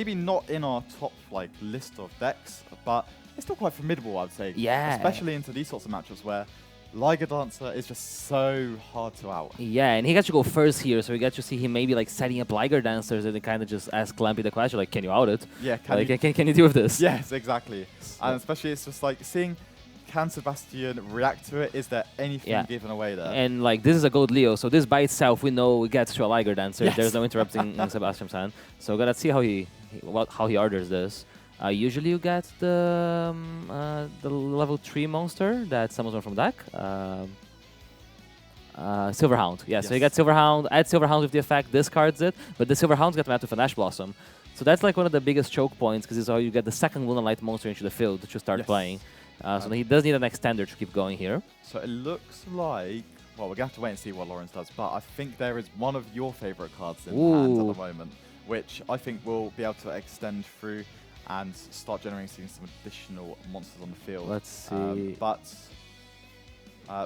maybe not in our top like list of decks, but it's still quite formidable, I'd say. Yeah. Especially into these sorts of matchups where Liger Dancer is just so hard to out. Yeah, and he got to go first here, so we got to see him maybe like setting up Liger Dancers and then kind of just ask Lampy the question, like, can you out it? Yeah, can you deal with this? Yes, exactly. And especially it's just like seeing can Sebastian react to it? Is there anything given away there? And like this is a gold Leo, so this by itself we know it gets to a Liger Dancer. Yes. There's no interrupting in Sebastian's hand. So we're gonna see how he orders this. Usually you get the level 3 monster that summons one from deck. Silverhound. Yeah, so you get Silverhound, add Silverhound with the effect, discards it, but the Silverhound's got matched with an Ash Blossom. So that's like one of the biggest choke points, because this is how you get the second Lunalight monster into the field to start playing. So he does need an extender to keep going here. So it looks like, well, we're going to have to wait and see what Lawrence does, but I think there is one of your favorite cards in hand at the moment, which I think will be able to extend through and start generating some additional monsters on the field. Let's see. But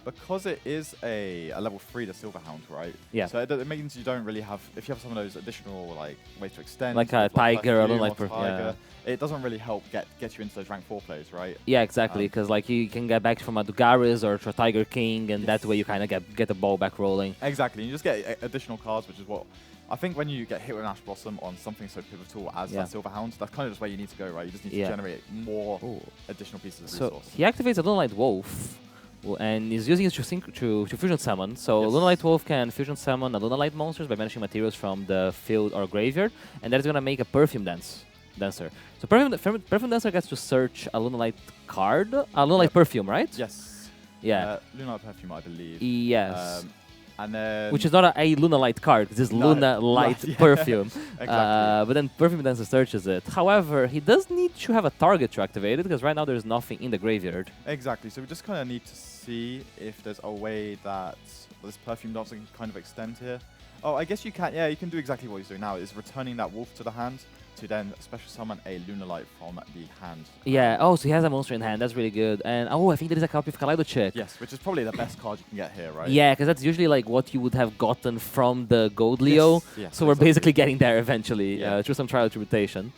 because it is a level 3 to Silverhound, right? Yeah. So it means you don't really have, if you have some of those additional like ways to extend, like a Tiger or like Tiger, it doesn't really help get you into those rank 4 plays, right? Yeah, exactly. Because like you can get back from a Dugaris or a Tiger King, and that way you kind of get the ball back rolling. Exactly. You just get additional cards, which is what I think when you get hit with an Ash Blossom on something so pivotal as that Silverhound, that's kind of just where you need to go, right? You just need to generate more additional pieces of resource. So he activates a Lunalight Wolf, and he's using it to fusion summon. So Lunalight Wolf can fusion summon a Lunalight monsters by banishing materials from the field or graveyard, and that is going to make a Perfume Dancer. So Perfume Dancer gets to search a Lunalight card, a Lunalight Perfume, right? Yes. Yeah. Lunalight Perfume, I believe. Yes. And then which is not a Lunalight card, this is Lunalight Perfume. Exactly. But then Perfume Dancer searches it. However, he does need to have a target to activate it, because right now there's nothing in the graveyard. Exactly, so we just kind of need to see if there's a way that this Perfume Dancer can kind of extend here. Oh, I guess you can, yeah, you can do exactly what he's doing now, is returning that wolf to the hand to then special summon a Lunalight from the hand. Yeah, so he has a monster in hand, that's really good. And I think there is a copy of Kaleido Chick. Yes, which is probably the best card you can get here, right? Yeah, because that's usually like what you would have gotten from the Gold Leo. Yes, so we're basically getting there eventually through some trial tribulation.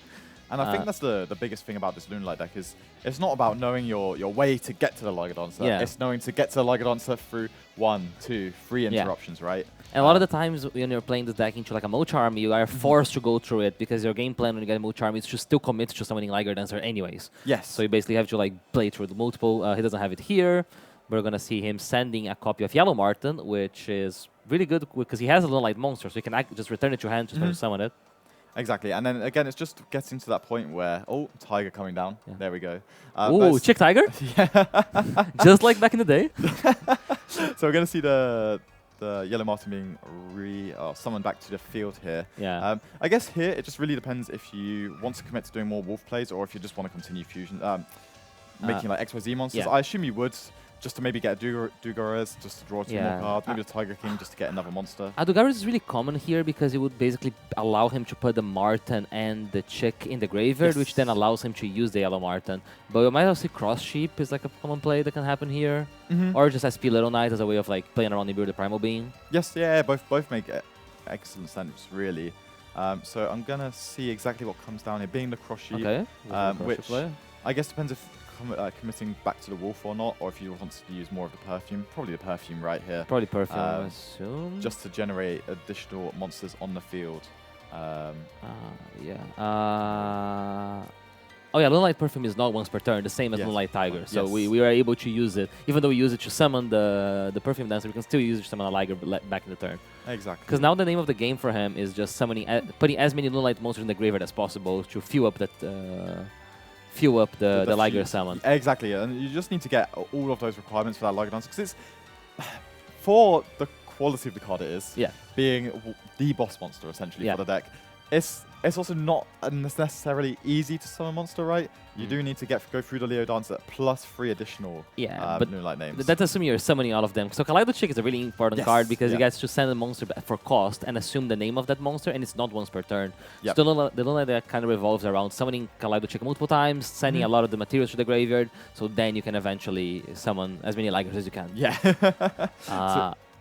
And I think that's the biggest thing about this Lunalight deck is it's not about knowing your way to get to the Liger Dancer. It's knowing to get to the Liger Dancer through 1, 2, 3 interruptions, right? And a lot of the times when you're playing this deck into like a Mocharm, you are forced to go through it, because your game plan when you get a Mocharm is to still commit to summoning Liger Dancer anyways. Yes. So you basically have to like play through the multiple. He doesn't have it here. We're going to see him sending a copy of Yellow Marten, which is really good because he has a Lunalight monster, so you can just return it to your hand to summon it. Exactly, and then again, it's just getting to that point where, Tiger coming down. Yeah. There we go. Chick Tiger? Yeah. Just like back in the day. So we're going to see the Yellow Marten being summoned back to the field here. Yeah. I guess here, it just really depends if you want to commit to doing more wolf plays or if you just want to continue fusion, making like XYZ monsters. I assume you would, just to maybe get a Dugaris, just to draw 2 more cards, maybe a Tiger King just to get another monster. Dugaris is really common here because it would basically allow him to put the Marten and the Chick in the graveyard, which then allows him to use the Yellow Marten. But you might also see Cross Sheep is like a common play that can happen here. Or just SP Little Knight as a way of like playing around the Primal Being. Yes, yeah, both make excellent sense, really. So I'm going to see exactly what comes down here, being the Cross Sheep, which I guess depends if committing back to the wolf or not, or if you want to use more of the perfume. Probably the perfume right here. Probably perfume, I assume. Just to generate additional monsters on the field. Lunalight Perfume is not once per turn, the same as Lunalight Tiger. So we are able to use it. Even though we use it to summon the Perfume Dancer, we can still use it to summon a Liger back in the turn. Exactly. Because now the name of the game for him is just summoning, putting as many Lunalight monsters in the graveyard as possible to fuel up that... the Liger summon. Exactly, and you just need to get all of those requirements for that Liger Dancer, because it's, for the quality of the card it is, being the boss monster essentially for the deck, it's also not necessarily easy to summon a monster, right? You do need to go through the Leo Dancer plus 3 additional Lunalight names. That's assuming you're summoning all of them. So Kaleido Chick is a really important card because you guys should send a monster for cost and assume the name of that monster, and it's not once per turn. So the Lunalight deck kind of revolves around summoning Kaleido Chick multiple times, sending a lot of the materials to the graveyard, so then you can eventually summon as many Ligers as you can. Yeah.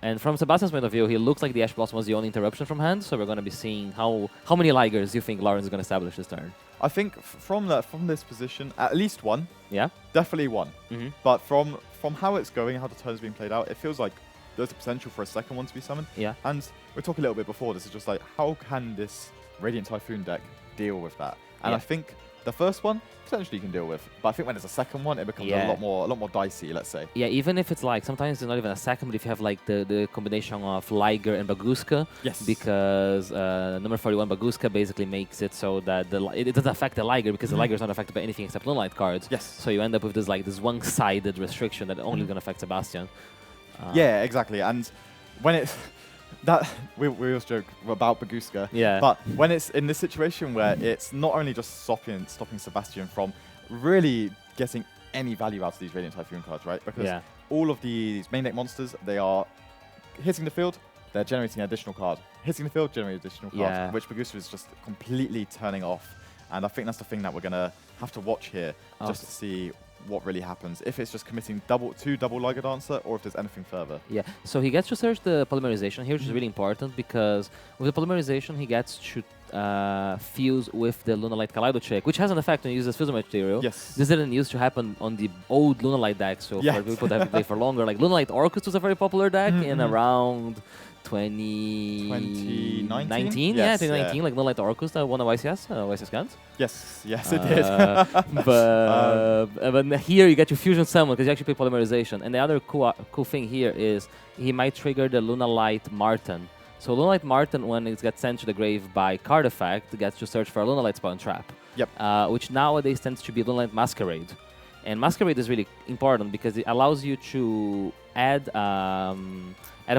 And from Sebastian's point of view, he looks like the Ash Blossom was the only interruption from hand, so we're going to be seeing how many Ligers you think Lawrence is going to establish this turn. I think from this position, at least one. Yeah? Definitely one. But from how it's going, how the turn's being played out, it feels like there's the potential for a second one to be summoned. Yeah. And we talked a little bit before, this is just like, how can this Radiant Typhoon deck deal with that? And I think the first one, potentially you can deal with. But I think when there's a second one, it becomes a lot more dicey, let's say. Yeah, even if it's like, sometimes it's not even a second, but if you have like the combination of Liger and Baguska. Yes. Because number 41 Baguska basically makes it so that it doesn't affect the Liger, because the Liger is not affected by anything except Lunalight cards. Yes. So you end up with this one-sided restriction that only going to affect Sebastian. Yeah, exactly. And when it's... That we always joke about Baguska, but when it's in this situation where it's not only just stopping Sebastian from really getting any value out of these Radiant Typhoon cards, right? Because all of these main deck monsters, they are hitting the field, they're generating an additional card. Hitting the field, generating an additional card, which Baguska is just completely turning off. And I think that's the thing that we're going to have to watch here, just to see what really happens. If it's just committing two double Liger Dancer, or if there's anything further. Yeah, so he gets to search the polymerization here, which is really important, because with the polymerization, he gets to fuse with the Lunalight Kaleido check, which has an effect when you use this fusion material. Yes. This didn't used to happen on the old Lunalight deck, so for people that have played for longer, like Lunalight Orcus was a very popular deck in around 2019? Yes, 2019, like Lunalight Orcus that won a YCS Guns. Yes, it did. But here you get your fusion summon because you actually play polymerization. And the other cool thing here is he might trigger the Lunalight Marten. So Lunalight Marten, when it gets sent to the grave by card effect, gets to search for a Lunalight Spawn Trap. Yep. Which nowadays tends to be Lunalight Masquerade. And Masquerade is really important because it allows you to add a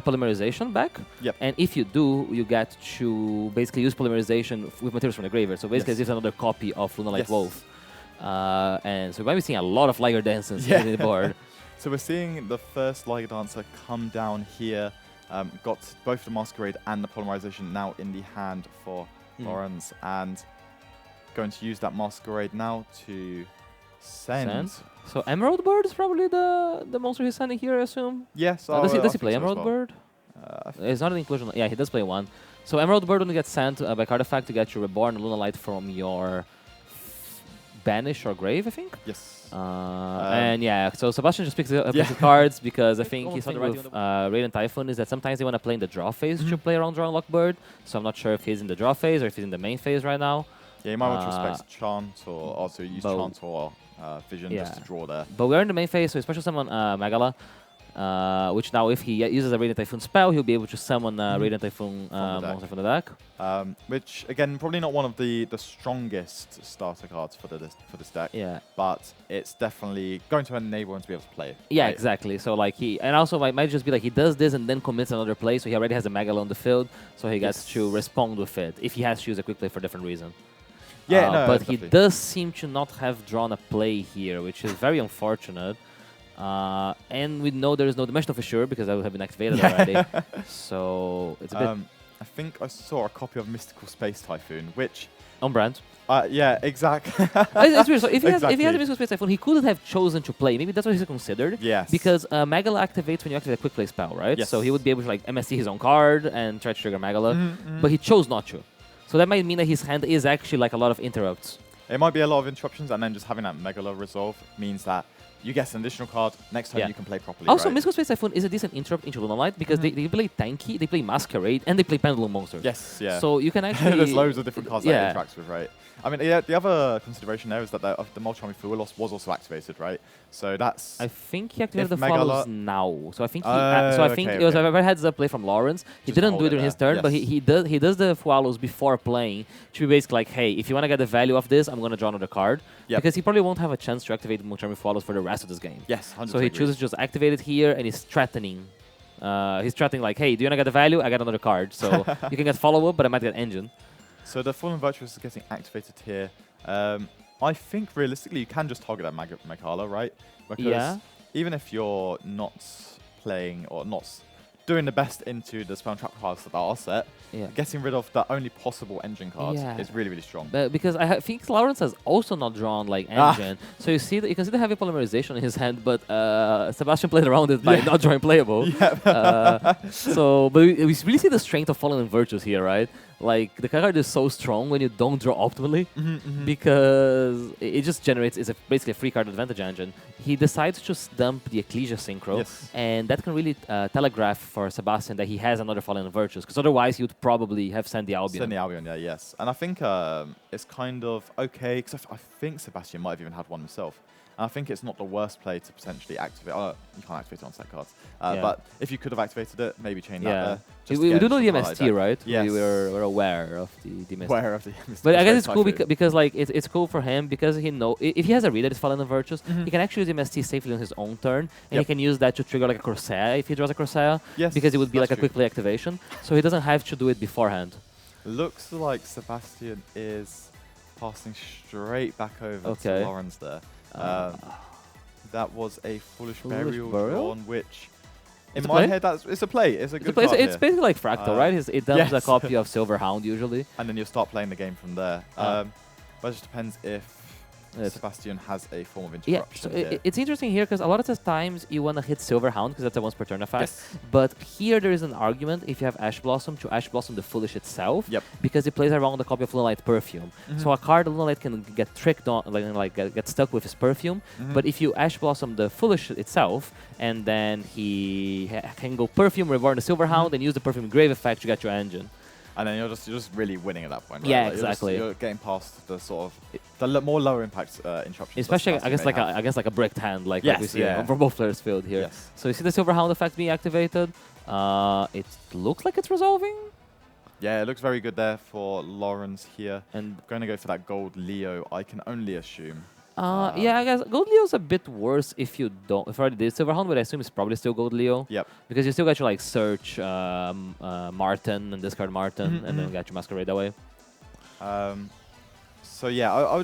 polymerization back. Yep. And if you do, you get to basically use polymerization with materials from the graveyard. So basically, it's another copy of Lunalight Wolf. And so we're seeing a lot of Liger Dances in the board. So we're seeing the first Liger Dancer come down here. Got both the Masquerade and the polymerization now in the hand for Lawrence. And going to use that Masquerade now to send. So Emerald Bird is probably the monster he's sending here, I assume? Yes. Does he play Emerald Bird? It's not an inclusion. Yeah, he does play one. So Emerald Bird only gets sent by card effect to get you Reborn Lunalight from your Banish or Grave, I think? Yes. And yeah, so Sebastian just picks the cards because I think he's on the right with Radiant Typhoon is that sometimes they want to play in the draw phase to play around Draw and Lock Bird. So I'm not sure if he's in the draw phase or if he's in the main phase right now. Yeah, you might want to respect Chant or also use Chant or Vision just to draw there. But we're in the main phase, so special summon Megala, which now if he uses a Radiant Typhoon spell, he'll be able to summon Radiant Typhoon monster from the deck. Which, again, probably not one of the strongest starter cards for this deck. Yeah. But it's definitely going to enable him to be able to play it. Yeah, exactly. So like and also it might just be like he does this and then commits another play, so he already has a Megala on the field, so he gets to respond with it if he has to use a quick play for a different reason. Yeah, but definitely. He does seem to not have drawn a play here, which is very unfortunate. And we know there is no Dimensional Fissure because that would have been activated already. So it's a bit... I think I saw a copy of Mystical Space Typhoon, which... On brand. Yeah, exactly. It's weird. So if he had a Mystical Space Typhoon, he could have chosen to play. Maybe that's what he's considered. Yes. Because Megala activates when you activate a quick play spell, right? Yes. So he would be able to like MSC his own card and try to trigger Megala. But he chose not to. So that might mean that his hand is actually like a lot of interrupts. It might be a lot of interruptions, and then just having that Megala resolve means that you get an additional card. Next time you can play properly. Also, Mystical Space Typhoon is a decent interrupt into Lunalight because they play Tanky, they play Masquerade, and they play Pendulum Monsters. Yes, yeah. So you can actually... There's loads of different cards that it interacts with, right? I mean, the other consideration there is that the Multi-Army Fuelos was also activated, right? So that's... I think he activated the follows now. So I think it was a very heads-up play from Lawrence. He didn't do it during his turn, but he does the Fualos before playing to be basically like, hey, if you want to get the value of this, I'm going to draw another card. Because he probably won't have a chance to activate the Multi-Army Fualos for the rest of this game. Yes, 100%. So he chooses to just activate it here, and he's threatening. He's threatening like, hey, do you want to get the value? I got another card. So you can get follow-up, but I might get Engine. So the Fallen Virtuous is getting activated here. I think realistically you can just target that Megala, right? Because even if you're not playing or not doing the best into the spell and trap cards that are set, getting rid of the only possible engine card is really, really strong. Because I think Lawrence has also not drawn like engine, so you see that you can see the heavy polymerization in his hand, but Sebastian played around it by not drawing playable. But we really see the strength of Fallen Virtues here, right? Like, the card is so strong when you don't draw optimally, because it just generates, it's basically a free card advantage engine. He decides to dump the Ecclesia Synchro, and that can really telegraph for Sebastian that he has another Fallen Virtues, because otherwise he would probably have sent the Albion. Send the Albion, yes. And I think it's kind of okay, because I think Sebastian might have even had one himself. And I think it's not the worst play to potentially activate. You can't activate it on set cards. But if you could have activated it, maybe chain that there. We do know the MST, right? Yes. We're aware of the MST. Aware of the MST. But I guess it's cool because like it's cool for him because he if he has a read that is Fallen Virtues, he can actually use MST safely on his own turn, and he can use that to trigger like a Corsair if he draws a Corsair, because it would be like a quick play activation. So he doesn't have to do it beforehand. Looks like Sebastian is passing straight back over to Lawrence there. That was a Foolish Burial drawn, which in my head it's a play. It's a good card. It's basically like Fractal, right? It dumps a copy of Silver Hound usually, and then you'll start playing the game from there. But it just depends if Sebastian has a form of interruption. So it's interesting here because a lot of the times you want to hit Silver Hound because that's a once per turn effect. But here there is an argument if you have Ash Blossom to Ash Blossom the Foolish itself, because it plays around the copy of Lunalight Perfume. So a card Lunalight can get tricked on, get stuck with his Perfume. But if you Ash Blossom the Foolish itself, and then he can go Perfume, Reborn the Silver Hound, and use the Perfume Grave effect to get your engine. And then you're just really winning at that point, right? Yeah, like exactly. You're getting past the sort of the more lower impact interruptions. Especially, I guess like a bricked hand, like we see from both players' field here. So you see the Silver Hound effect being activated. It looks like it's resolving. Yeah, it looks very good there for Lawrence here. And going to go for that gold Leo, I can only assume. Yeah, I guess Gold Leo's a bit worse if you don't. If I already did Silver Hound, but I assume it's probably still Gold Leo. Yep. Because you still got to like search Martin and discard Martin, and then got your Masquerade that way. So yeah,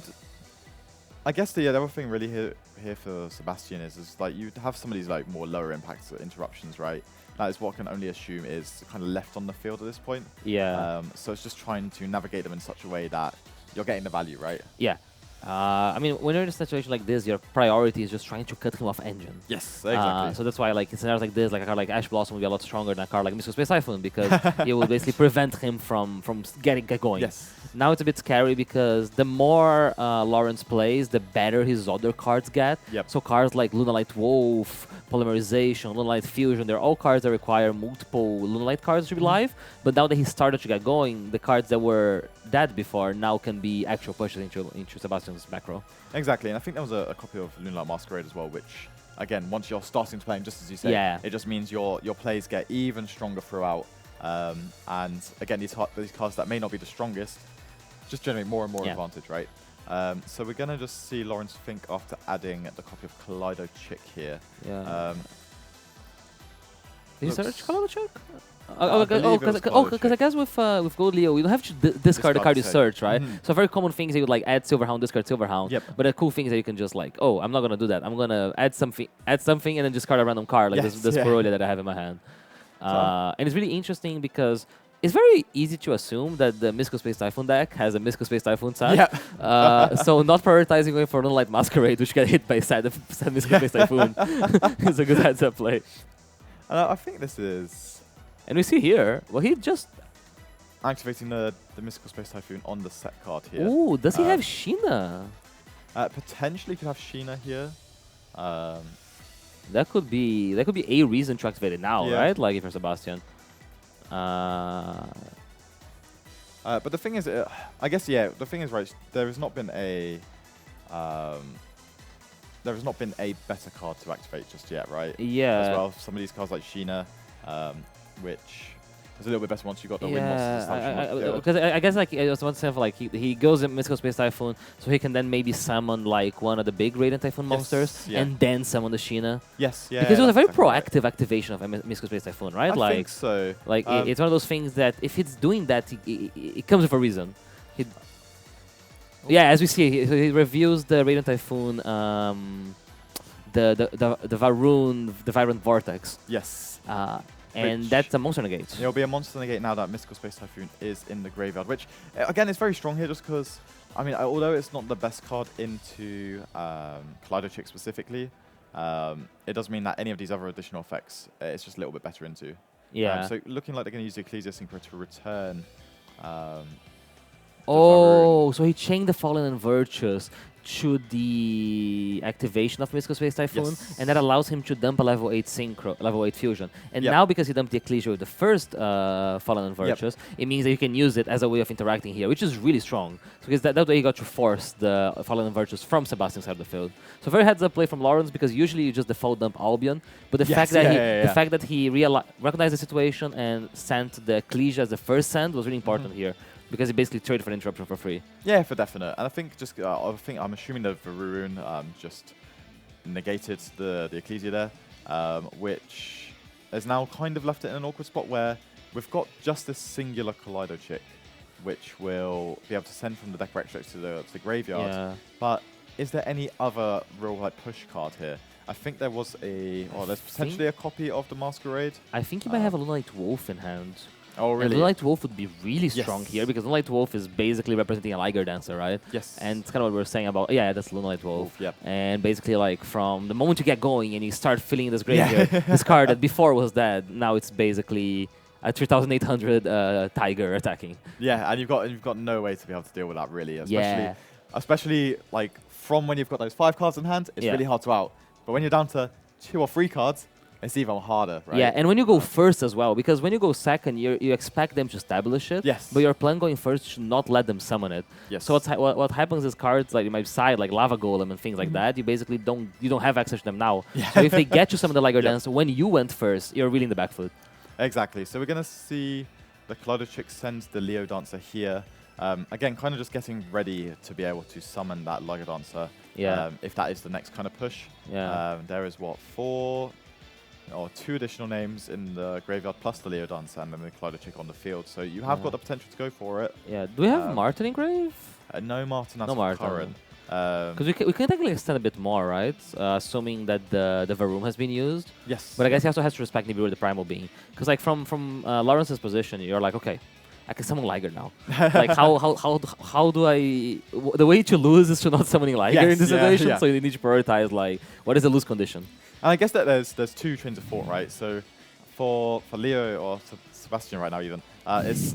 I guess the other thing really here for Sebastian is like you have some of these like more lower impact interruptions, right? That is what I can only assume is kind of left on the field at this point. Yeah. So it's just trying to navigate them in such a way that you're getting the value, right? Yeah. I mean, when you're in a situation like this, your priority is just trying to cut him off engine. Yes, exactly. So that's why, like, in scenarios like this, like a card like Ash Blossom would be a lot stronger than a card like Mystical Space Typhoon, because it will basically prevent him from get going. Yes. Now it's a bit scary because the more Lawrence plays, the better his other cards get. Yep. So cards like Lunalight Wolf, Polymerization, Lunalight Fusion, they're all cards that require multiple Lunalight cards to be live. But now that he started to get going, the cards that were dead before now can be actual pushes into Sebastian's back row. Exactly, and I think there was a copy of Lunalight Masquerade as well, which, again, once you're starting to play him, just as you say, it just means your plays get even stronger throughout. And again, these cards that may not be the strongest just generate more and more advantage, right? So we're going to just see Lawrence think after adding the copy of Kaleido Chick here. Yeah. Did you search Kaleido Chick? Because I guess with Gold Leo, you don't have to discard the card you search, right? So very common things you would like add Silver Hound, discard Silver Hound. Yep. But the cool thing is that you can just like, oh, I'm not gonna do that. I'm gonna add something, and then discard a random card like this Corolla that I have in my hand. And it's really interesting because it's very easy to assume that the Mystical Space Typhoon deck has a Mystical Space Typhoon set. Yeah. So not prioritizing going for Lunalight Masquerade, which get hit by sad Mystical Space Typhoon, is a good heads-up play. I think this is... And we see here, well, he just... activating the Mystical Space Typhoon on the set card here. Ooh, does he have Sheena? Potentially could have Sheena here. That could be a reason to activate it now, right? Like if you're Sebastian. But the thing is, I guess, the thing is, right, there has not been a better card to activate just yet, right? Yeah. As well, some of these cards like Sheena, which is a little bit better once you got the win monsters. Because I guess like I was about to say, like he goes in Mystical Space Typhoon, so he can then maybe summon like one of the big Radiant Typhoon monsters, and then summon the Sheena. Yes, yeah. Because it was a very proactive activation of Mystical Space Typhoon, right? I think so. Like it's one of those things that if it's doing that, it comes with a reason. Yeah, as we see, he reviews the Radiant Typhoon, the Varun, the Vibrant Vortex. Yes. And that's a monster negate. It'll be a monster negate now that Mystical Space Typhoon is in the graveyard, which, again, is very strong here just because, I mean, although it's not the best card into Kaleido Chick specifically, it does mean that any of these other additional effects, it's just a little bit better into. Yeah. So looking like they're going to use the Ecclesia Synchro to return. Oh, so he chained the Fallen and Virtuous to the activation of Mystical Space Typhoon, and that allows him to dump a level 8 synchro, level 8 fusion. And now, because he dumped the Ecclesia with the first Fallen and Virtuous, it means that you can use it as a way of interacting here, which is really strong. So because that way he got to force the Fallen and Virtuous from Sebastian's side of the field. So very heads up play from Lawrence, because usually you just default dump Albion, but the fact that he recognized the situation and sent the Ecclesia as the first send was really important here. Because he basically traded for interruption for free. Yeah, for definite. And I think just I'm assuming that Varun just negated the Ecclesia there, which has now kind of left it in an awkward spot where we've got just this singular Kaleido Chick, which will be able to send from the deck right to the graveyard. Yeah. But is there any other real push card here? I think there was there's potentially a copy of the Masquerade. I think you might have a Lunalight Wolf in hand. Oh, really? And Lunalight Wolf would be really strong here, because Lunalight Wolf is basically representing a Liger Dancer, right? Yes. And it's kind of what we were saying about, that's Lunalight Wolf. Yep. And basically, like, from the moment you get going and you start filling this graveyard, this card that before was dead, now it's basically a 3,800 Tiger attacking. Yeah, and you've got no way to be able to deal with that, really. Especially like, from when you've got those 5 cards in hand, it's really hard to out. But when you're down to 2 or 3 cards, it's even harder, right? Yeah, and when you go first as well, because when you go second, you expect them to establish it. Yes. But your plan going first should not let them summon it. Yes. So what happens is cards like in my side, like Lava Golem and things like that, you basically don't have access to them now. Yeah. So if they get you summon the Liger Dance, when you went first, you're really in the back foot. Exactly. So we're gonna see the Kaleido Chick sends the Leo Dancer here. Again, kind of just getting ready to be able to summon that Liger Dancer. Yeah. If that is the next kind of push. Yeah. There is 2 additional names in the graveyard plus the Leo Dancer and then the Kaleido Chick on the field. So you have got the potential to go for it. Yeah. Do we have Martin in grave? No Martin as current. Because we can technically extend a bit more, right? Assuming that the Varoom has been used. Yes. But I guess he also has to respect Nibiru the Primal Being. Because like from Lawrence's position, you're like, okay, I can summon Liger now. Like how do I... The way to lose is to not summoning Liger in this situation. So you need to prioritize like, what is the lose condition? And I guess that there's 2 trains of thought, right? So for Leo or Sebastian right now even, it's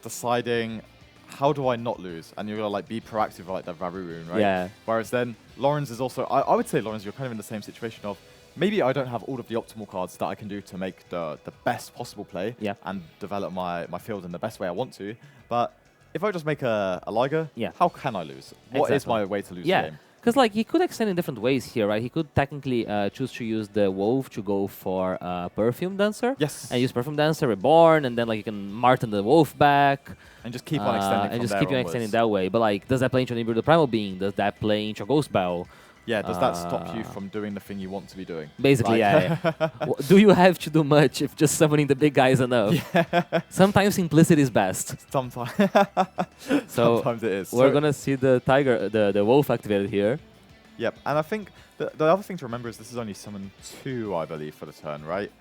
deciding how do I not lose? And you're going to like be proactive like the Varun, right? Yeah. Whereas then Lawrence is also, I would say Lawrence, you're kind of in the same situation of maybe I don't have all of the optimal cards that I can do to make the best possible play and develop my field in the best way I want to. But if I just make a Liger, how can I lose? What is my way to lose the game? Because like he could extend in different ways here, right? He could technically choose to use the Wolf to go for Perfume Dancer. Yes. And use Perfume Dancer, Reborn, and then like you can Martin the Wolf back. And just keep on extending and just keep on extending that way. But like, does that play into Nibiru the Primal Being? Does that play into a Ghost Bell? Yeah, does that stop you from doing the thing you want to be doing? Basically, do you have to do much if just summoning the big guy is enough? Yeah. Sometimes simplicity is best. Sometimes. Sometimes it is. We're going to see the Tiger, the Wolf activated here. Yep, and I think the other thing to remember is this is only summon 2, I believe, for the turn, right?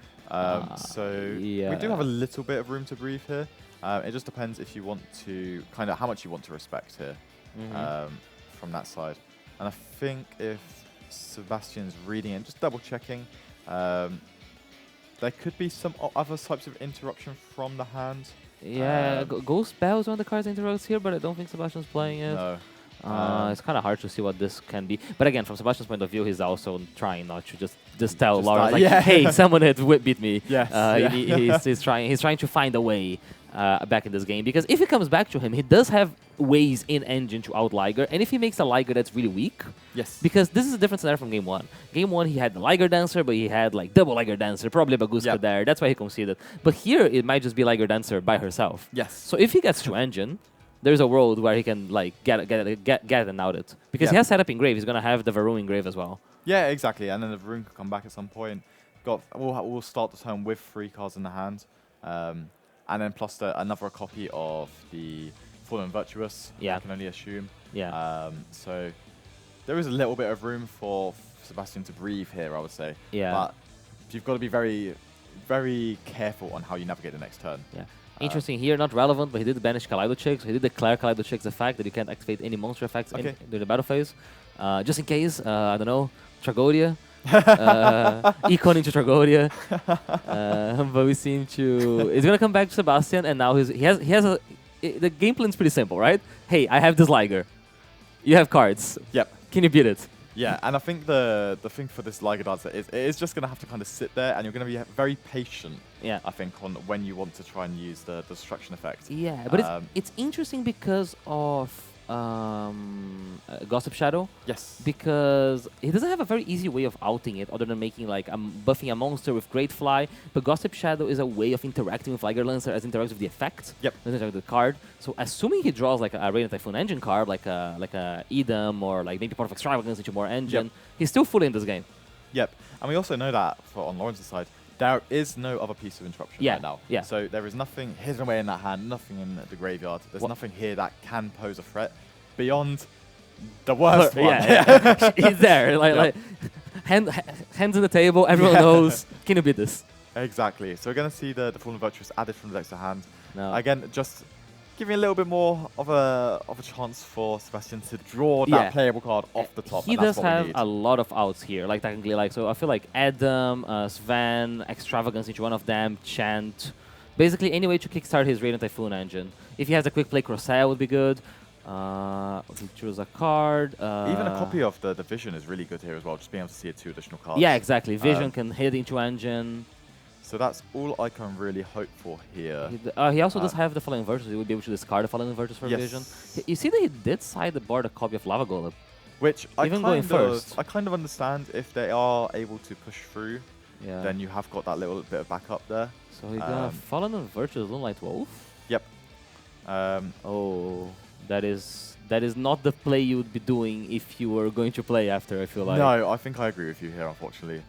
So we do have a little bit of room to breathe here. It just depends if you want to, kind of how much you want to respect here from that side. And I think if Sebastian's reading and just double checking, there could be some other types of interruption from the hand. Yeah, Ghost Bell is one of the cards that interrupts here, but I don't think Sebastian's playing it. No. It's kind of hard to see what this can be. But again, from Sebastian's point of view, he's also trying not to just tell Lawrence, like, hey, someone had beat me. Yes. He's trying to find a way back in this game. Because if it comes back to him, he does have ways in engine to out Liger. And if he makes a Liger that's really weak, because this is a different scenario from Game 1. Game 1, he had the Liger Dancer, but he had like double Liger Dancer, probably Baguska there. That's why he conceded. But here, it might just be Liger Dancer by herself. Yes. So if he gets to engine, there's a world where he can like get and out it. Because he has set up in grave. He's going to have the Varun in grave as well. Yeah, exactly. And then the Varun could come back at some point. We'll start the turn with 3 cards in the hand. And then plus another copy of the Fallen Virtuous, I can only assume. Yeah. So there is a little bit of room for Sebastian to breathe here, I would say. Yeah. But you've got to be very very careful on how you navigate the next turn. Yeah. Interesting here, not relevant, but he did banish Kaleido Chick, so he did declare Kaleido Chick's effect that you can't activate any monster effects during the battle phase. Just in case, I don't know, Tragodia. Econ into Tragodia. But we seem to... He's going to come back to Sebastian, and now he has a... The game plan's pretty simple, right? Hey, I have this Liger. You have cards. Yep. Can you beat it? Yeah, and I think the thing for this Liger dancer is it is just going to have to kind of sit there, and you're going to be very patient. Yeah, I think on when you want to try and use the destruction effect. Yeah, but it's interesting because of Gossip Shadow. Yes. Because he doesn't have a very easy way of outing it, other than making like buffing a monster with Great Fly. But Gossip Shadow is a way of interacting with Liger Lancer as interacts with the effect. Yep. Doesn't interact with the card. So assuming he draws like a Radiant Typhoon engine card, like a Edom or like maybe part of Extravagance into more engine, he's still fully in this game. Yep. And we also know that on Lawrence's side, there is no other piece of interruption right now. Yeah. So there is nothing hidden away in that hand, nothing in the graveyard. There's nothing here that can pose a threat beyond the worst one. Yeah. He's there. Like hands on the table, everyone knows. Can you beat this? Exactly. So we're going to see the Fallen Virtuous added from the deck to hand. No. Again, just giving a little bit more of a chance for Sebastian to draw that playable card off the top. He does have a lot of outs here, like technically, like so. I feel like Adam, Sven, Extravagance into one of them, Chant, basically any way to kickstart his Radiant Typhoon engine. If he has a quick play, Crossair would be good. He choose a card. Even a copy of the Vision is really good here as well. Just being able to see 2 additional cards. Yeah, exactly. Vision can hit into engine. So that's all I can really hope for here. He also does have the Fallen Virtues. He would be able to discard the Fallen Virtues for Vision. You see that he did sideboard a copy of Lava Golem. Which even going first. I kind of understand if they are able to push through, then you have got that little bit of backup there. So he's gonna Fallen Virtues Lunalight Wolf? Yep. Oh, that is not the play you would be doing if you were going to play after, I feel like. No, I think I agree with you here, unfortunately.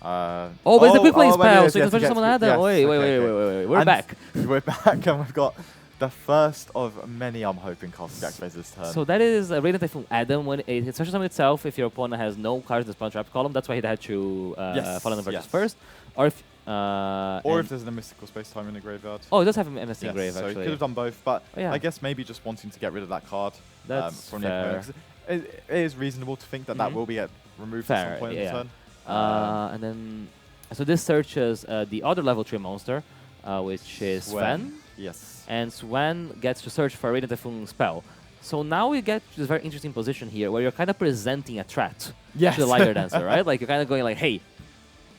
But it's a quick play spell, so you can special summon Adam. Wait. We're back. We're back, and we've got the first of many, I'm hoping, cards to activate this turn. So that is a Radiant Typhoon Adam. When it special summon itself, if your opponent has no cards in the spawn trap column, that's why he had to Fallen Virtues first. Or if if there's a mystical space time in the graveyard. Oh, it does have a mystic grave, so actually. So he could have done both, but I guess maybe just wanting to get rid of that card from the opponent. It is reasonable to think that that will be removed at some point in the turn. And then, so this searches the other level 3 monster, which is Sven. Yes. And Sven gets to search for a Radiant Typhoon spell. So now we get to this very interesting position here, where you're kind of presenting a threat to the Liger Dancer, right? Like you're kind of going like, hey,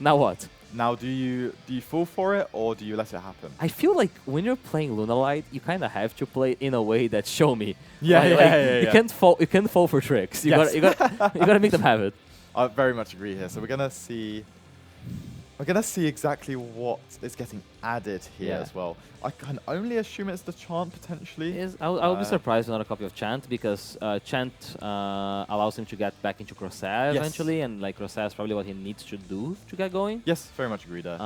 now what? Now, do you fall for it, or do you let it happen? I feel like when you're playing Lunalight, you kind of have to play in a way that show me. You can't fall for tricks. You gotta make them have it. I very much agree here. So we're gonna see exactly what is getting added here as well. I can only assume it's the Chant potentially. I'll be surprised with not a copy of Chant, because Chant allows him to get back into Crossair eventually, and like Crossair is probably what he needs to do to get going. Yes, very much agree there.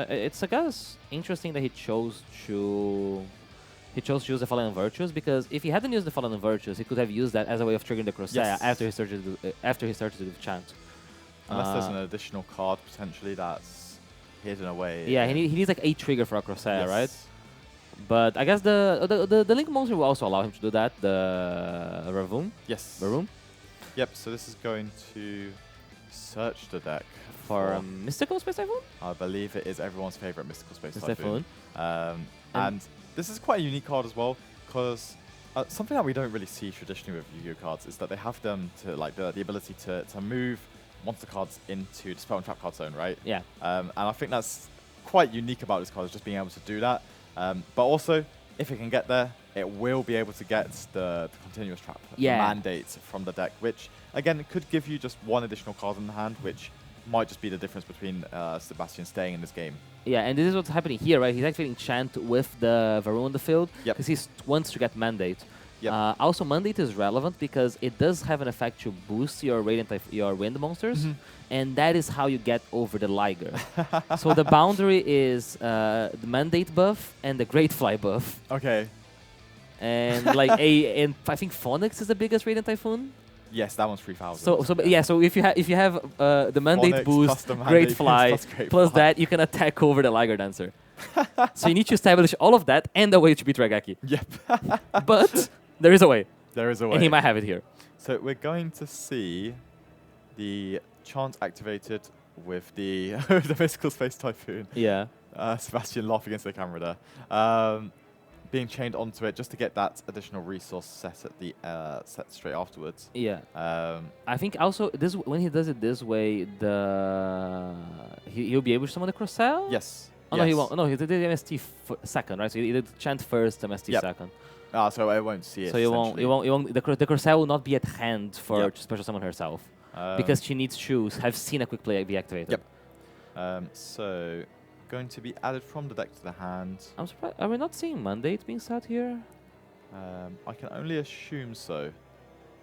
It's I guess interesting that he chose to use the Fallen Virtues, because if he hadn't used the Fallen Virtues, he could have used that as a way of triggering the Crossair after he started to do Chant. Unless there's an additional card potentially that's hidden away. Yeah, he needs like a trigger for a Crossair, right? But I guess the Link monster will also allow him to do that. The Ravoon. Yes. Ravoon. Yep. So this is going to search the deck for Mystical Space Typhoon. I believe it is everyone's favorite Mystical Space Typhoon. And this is quite a unique card as well, because something that we don't really see traditionally with Yu-Gi-Oh cards is that they have them to like the ability to move monster cards into the spell and trap card zone, right? Yeah. And I think that's quite unique about this card, is just being able to do that. But also, if it can get there, it will be able to get the continuous trap mandate from the deck, which again could give you just one additional card in the hand, which might just be the difference between Sebastian staying in this game. Yeah, and this is what's happening here, right? He's activating Chant with the Varun on the field, because he wants to get Mandate. Also, Mandate is relevant because it does have an effect to boost your your wind monsters, and that is how you get over the Liger. So the boundary is the Mandate buff and the Great Fly buff. Okay. And like and I think Phonics is the biggest Radiant Typhoon. Yes, that one's 3,000. So if you have the mandate Phonics boost, plus the great mandate fly, plus great plus fly. that, you can attack over the Liger Dancer. So you need to establish all of that and a way to beat Ragaki. Yep. But there is a way. There is a way. And he might have it here. So we're going to see the chant activated with the the Mystical Space Typhoon. Yeah. Sebastian laughing against the camera there. Being chained onto it just to get that additional resource set at the set straight afterwards. Yeah. I think also this when he does it this way, he'll be able to summon the Crossell? Yes. Oh, no, he won't. No, he did the MST second, right? So he did chant first, MST second. So I won't see it. So you won't. The Crossell will not be at hand for to special summon herself because she needs to have seen a quick play be activated. Yep. So going to be added from the deck to the hand. I'm surprised. Are we not seeing Mandate being set here? I can only assume so.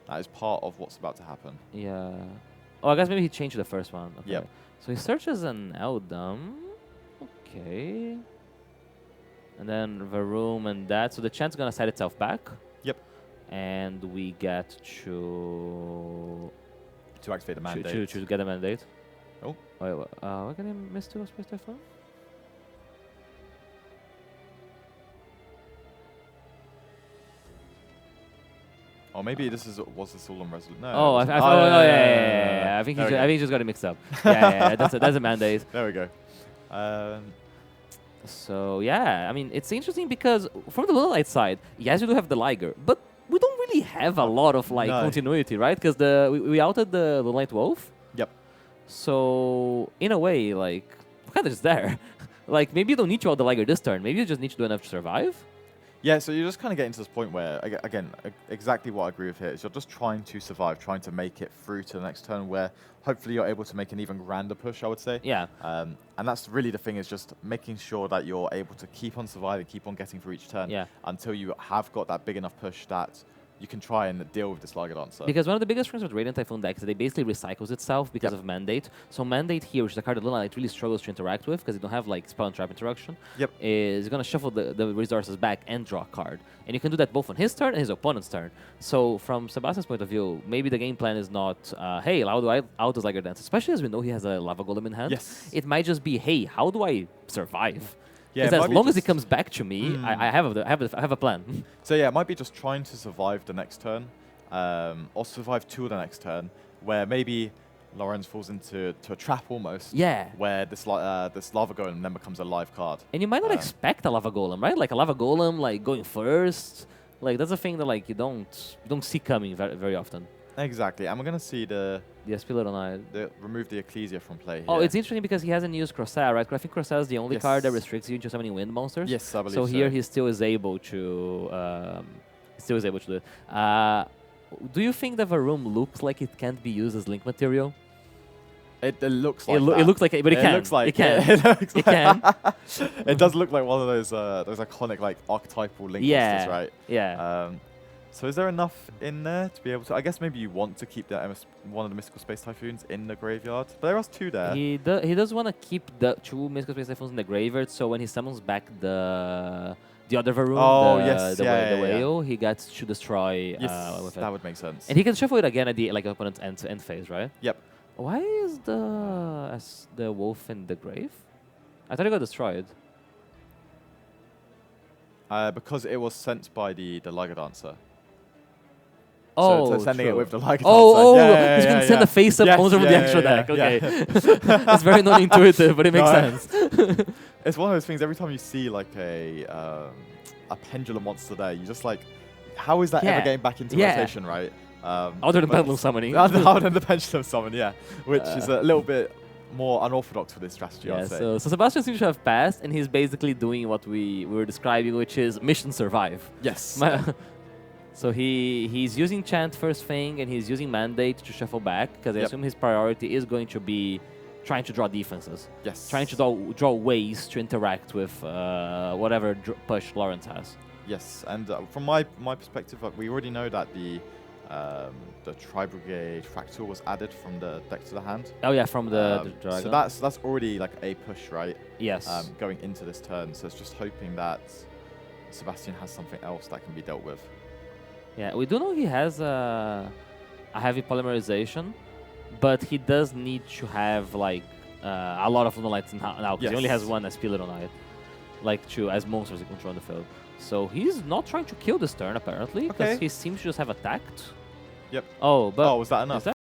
That is part of what's about to happen. Yeah. Oh, I guess maybe he changed the first one. Okay. Yep. So he searches an Eldam. Okay. And then the room and that. So the chant's gonna set itself back. Yep. And we get to activate the mandate. To get a mandate. Oh. Wait, what can I miss to Space Typhoon? Or maybe this was this all on Resolute? No. Oh, yeah. I think he's just got it mixed up. yeah, that's a mandate. There we go. So yeah, I mean it's interesting because from the Lunalight side, yes, you do have the Liger, but we don't really have a lot of continuity, right? Because we outed the Lunalight Wolf. Yep. So in a way, like we're kind of just there. Like maybe you don't need to out the Liger this turn. Maybe you just need to do enough to survive. Yeah, so you're just kind of getting to this point where, again, exactly what I agree with here is you're just trying to survive, trying to make it through to the next turn where hopefully you're able to make an even grander push, I would say. Yeah. And that's really the thing is just making sure that you're able to keep on surviving, keep on getting through each turn until you have got that big enough push that you can try and deal with this Liger Dancer. Because one of the biggest things with Radiant Typhoon decks is that it basically recycles itself because of Mandate. So Mandate here, which is a card that Lunalight really struggles to interact with because you don't have like spell and trap interaction, is going to shuffle the resources back and draw a card. And you can do that both on his turn and his opponent's turn. So from Sebastian's point of view, maybe the game plan is not, hey, how do I out this Liger Dance? Especially as we know he has a Lava Golem in hand. Yes. It might just be, hey, how do I survive? Yeah, because as long as he comes back to me, I have a plan. So yeah, it might be just trying to survive the next turn, or survive to the next turn, where maybe Lorenz falls into a trap almost. Yeah. Where this Lava Golem then becomes a live card. And you might not expect a Lava Golem, right? Like a Lava Golem, like going first. Like that's a thing that like you don't see coming very often. Exactly, and we're gonna see remove the Ecclesia from play here. Oh, it's interesting because he hasn't used Crosshair, right? I think Crosshair is the only card that restricts you to summoning wind monsters. Yes, I believe so. Here he still is able to do it. Do you think that the room looks like it can't be used as link material? It looks like it looks like it, but it can. Looks like it can. It can. It does look like one of those iconic like archetypal link monsters, right? Yeah. So is there enough in there to be able to... I guess maybe you want to keep one of the Mystical Space Typhoons in the graveyard. But there are two there. He does want to keep the two Mystical Space Typhoons in the graveyard, so when he summons back the other Varun, the whale, he gets to destroy with it. That would make sense. And he can shuffle it again at the opponent's end phase, right? Yep. Why is the wolf in the grave? I thought it got destroyed. Because it was sent by the Liger Dancer. Oh, so sending it with the Liger Dancer. He's going to send a face-up monster from the extra deck. Okay. It's very non-intuitive, but it makes sense. It's one of those things, every time you see like a pendulum monster there, you're just like, how is that ever getting back into rotation, right? Other than pendulum summoning. Other than the pendulum summon, which is a little bit more unorthodox for this strategy, I'd say. So Sebastian seems to have passed, and he's basically doing what we were describing, which is mission survive. Yes. So he's using Chant first thing, and he's using Mandate to shuffle back, because I assume his priority is going to be trying to draw defenses. Yes. Trying to draw ways to interact with whatever push Lawrence has. Yes, and from my perspective, we already know that the Tri-Brigade Fractal was added from the deck to the hand. Oh yeah, from the dragon. So that's already like a push, right? Yes. Going into this turn, so it's just hoping that Sebastian has something else that can be dealt with. Yeah, we do know he has a heavy polymerization, but he does need to have like a lot of Lunalights now because he only has one SP Lunalight, like as monsters he control on the field. So he's not trying to kill this turn apparently because he seems to just have attacked. Yep. Oh, but was that enough?